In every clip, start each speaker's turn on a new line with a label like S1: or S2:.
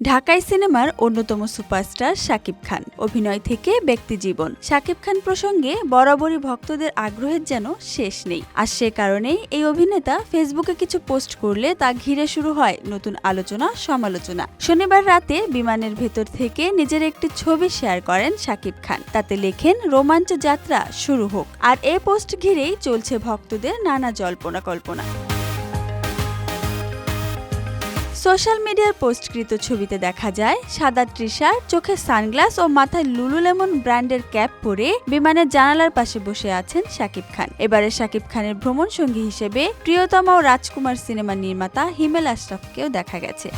S1: ঢাকাই সিনেমার অন্যতম সুপারস্টার শাকিব খান। অভিনয় থেকে ব্যক্তিজীবন, শাকিব খান প্রসঙ্গে বরাবরই ভক্তদের আগ্রহের যেন শেষ নেই। আর সে কারণেই এই অভিনেতা ফেসবুকে কিছু পোস্ট করলে তা ঘিরে শুরু হয় নতুন আলোচনা সমালোচনা। শনিবার রাতে বিমানের ভেতর থেকে নিজের একটি ছবি শেয়ার করেন শাকিব খান। তাতে লেখেন, রোমাঞ্চ যাত্রা শুরু হোক। আর এই পোস্ট ঘিরেই চলছে ভক্তদের নানা জল্পনা কল্পনা। সোশ্যাল মিডিয়ার পোস্টকৃত ছবিতে দেখা যায় সাদা টি-শার্ট, চোখে সানগ্লাস ও মাথায় লুলুলেমন ব্র্যান্ডের ক্যাপ পরে বিমানের জানালার পাশে বসে আছেন শাকিব খান। এবারে শাকিব খানের ভ্রমণ সঙ্গী হিসেবে প্রিয়তমা ও রাজকুমার সিনেমার নির্মাতা হিমেল আশরাফকেও দেখা গেছে।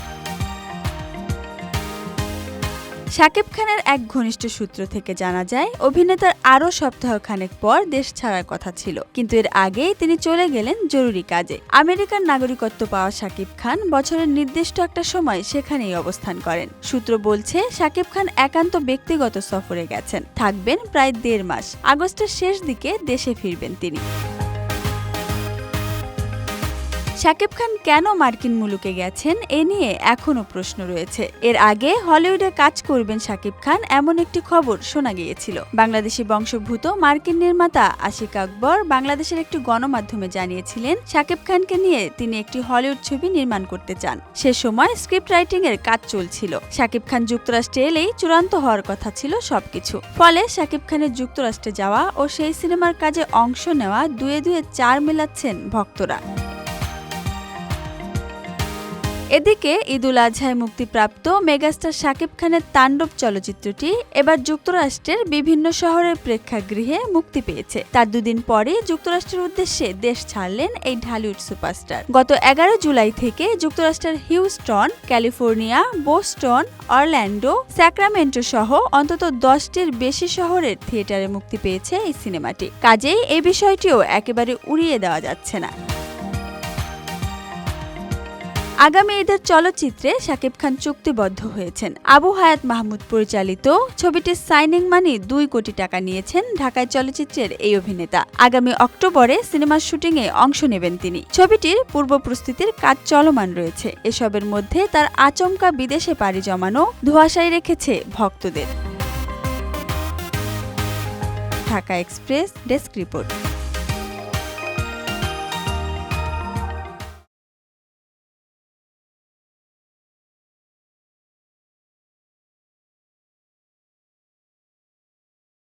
S1: শাকিব খানের এক ঘনিষ্ঠ সূত্র থেকে জানা যায়, অভিনেতার আরও সপ্তাহখানেক পর দেশ ছাড়ার কথা ছিল, কিন্তু এর আগেই তিনি চলে গেলেন জরুরি কাজে। আমেরিকার নাগরিকত্ব পাওয়া শাকিব খান বছরের নির্দিষ্ট একটা সময় সেখানেই অবস্থান করেন। সূত্র বলছে, শাকিব খান একান্ত ব্যক্তিগত সফরে গেছেন, থাকবেন প্রায় 1.5 মাস। আগস্টের শেষ দিকে দেশে ফিরবেন তিনি। শাকিব খান কেন মার্কিন মুলুকে গেছেন এ নিয়ে এখনও প্রশ্ন রয়েছে। এর আগে হলিউডে কাজ করবেন শাকিব খান এমন একটি খবর শোনা গিয়েছিল। বাংলাদেশি বংশোদ্ভূত মার্কিন নির্মাতা আশিক আকবর বাংলাদেশের একটি গণমাধ্যমে জানিয়েছিলেন, শাকিব খানকে নিয়ে তিনি একটি হলিউড ছবি নির্মাণ করতে চান। সে সময় স্ক্রিপ্ট রাইটিং এর কাজ চলছিল। শাকিব খান যুক্তরাষ্ট্রে এলেই চূড়ান্ত হওয়ার কথা ছিল সবকিছু। ফলে শাকিব খানের যুক্তরাষ্ট্রে যাওয়া ও সেই সিনেমার কাজে অংশ নেওয়া দুয়ে 4 মেলাচ্ছেন ভক্তরা। এদিকে ঈদুল আজহায় মুক্তিপ্রাপ্ত মেগাস্টার শাকিব খানের তাণ্ডব চলচ্চিত্রটি এবার যুক্তরাষ্ট্রের বিভিন্ন শহরের প্রেক্ষাগৃহে মুক্তি পেয়েছে। তার 2 দিন পরে যুক্তরাষ্ট্রের উদ্দেশ্যে দেশ ছাড়লেন এই ঢালিউড সুপারস্টার। গত 11 জুলাই থেকে যুক্তরাষ্ট্রের Houston, California, Boston, Orlando, Sacramento সহ অন্তত 10টির বেশি শহরের থিয়েটারে মুক্তি পেয়েছে এই সিনেমাটি। কাজেই এই বিষয়টিও একেবারে উড়িয়ে দেওয়া যাচ্ছে না। আগামী ঈদের চলচ্চিত্রে শাকিব খান চুক্তিবদ্ধ হয়েছেন। আবু হায়াত মাহমুদ পরিচালিত ছবিটির সাইনিং মানি 2 কোটি টাকা নিয়েছেন ঢাকায় চলচ্চিত্রের এই অভিনেতা। আগামী অক্টোবরে সিনেমার শুটিংয়ে অংশ নেবেন তিনি। ছবিটির পূর্ব প্রস্তুতির কাজ চলমান রয়েছে। এসবের মধ্যে তার আচমকা বিদেশে পাড়ি জমানো ধোঁয়াশায় রেখেছে ভক্তদের। Dhaka express desk report.